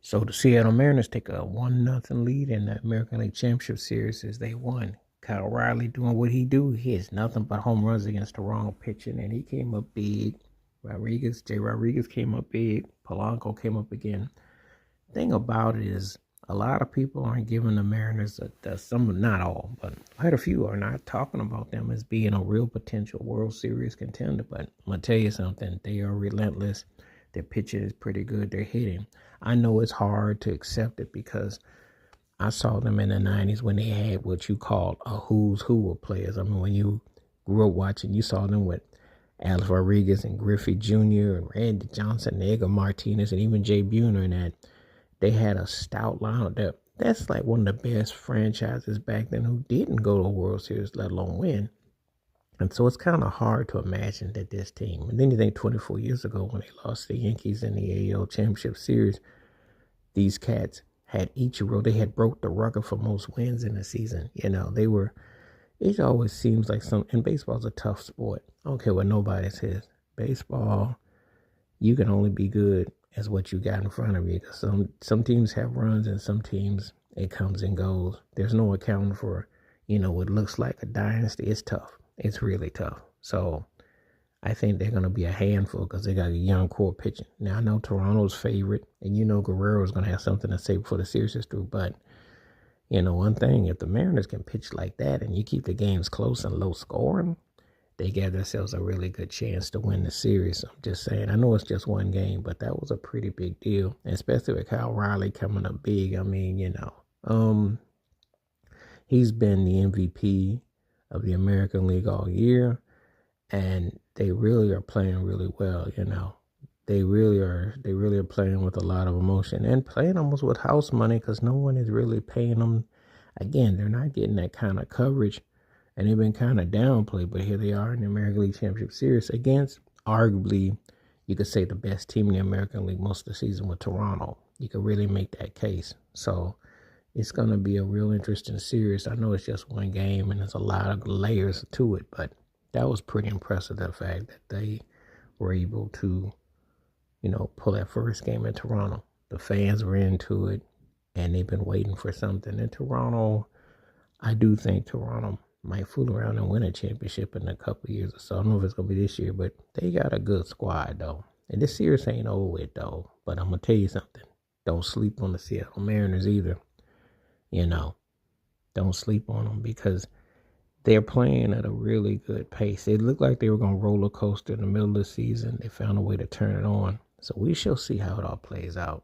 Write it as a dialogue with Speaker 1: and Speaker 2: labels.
Speaker 1: So the Seattle Mariners take a 1-0 lead in the American League Championship Series as they won. Kyle Riley doing what he do. He has nothing but home runs against the wrong pitching, and he came up big. Rodriguez came up big. Polanco came up again. Thing about it is a lot of people aren't giving the Mariners some, not all, but quite a few are not talking about them as being a real potential World Series contender. But I'm gonna tell you something, they are relentless. Their pitching is pretty good. They're hitting. I know it's hard to accept it because I saw them in the 90s when they had what you call a who's who of players. I mean, when you grew up watching, you saw them with Alex Rodriguez and Griffey Jr. and Randy Johnson, Edgar Martinez, and even Jay Buhner, and that they had a stout lineup. That's like one of the best franchises back then who didn't go to a World Series, let alone win. And so it's kind of hard to imagine that this team, and then you think 24 years ago when they lost the Yankees in the AL Championship Series, these cats had Ichiro. They had broke the record for most wins in the season. You know, it always seems like and baseball's a tough sport. I don't care what nobody says. Baseball, you can only be good as what you got in front of you. Some teams have runs and some teams it comes and goes. There's no accounting for, what looks like a dynasty. It's tough. It's really tough. So I think they're going to be a handful because they got a young core pitching. Now, I know Toronto's favorite, and Guerrero's going to have something to say before the series is through. But, one thing, if the Mariners can pitch like that and you keep the games close and low scoring, they gave themselves a really good chance to win the series. I'm just saying. I know it's just one game, but that was a pretty big deal, especially with Kyle Riley coming up big. I mean, he's been the MVP of the American League all year, and they really are playing really well. They really are playing with a lot of emotion and playing almost with house money because no one is really paying them. Again, they're not getting that kind of coverage, and they've been kind of downplayed, but here they are in the American League Championship Series against arguably, you could say, the best team in the American League most of the season with Toronto. You could really make that case. So it's going to be a real interesting series. I know it's just one game and there's a lot of layers to it, but that was pretty impressive, the fact that they were able to, pull that first game in Toronto. The fans were into it, and they've been waiting for something. In Toronto, I do think Toronto might fool around and win a championship in a couple of years or so. I don't know if it's going to be this year, but they got a good squad, though. And this series ain't over with, though. But I'm going to tell you something. Don't sleep on the Seattle Mariners either. Don't sleep on them because they're playing at a really good pace. It looked like they were going to roller coaster in the middle of the season. They found a way to turn it on. So we shall see how it all plays out.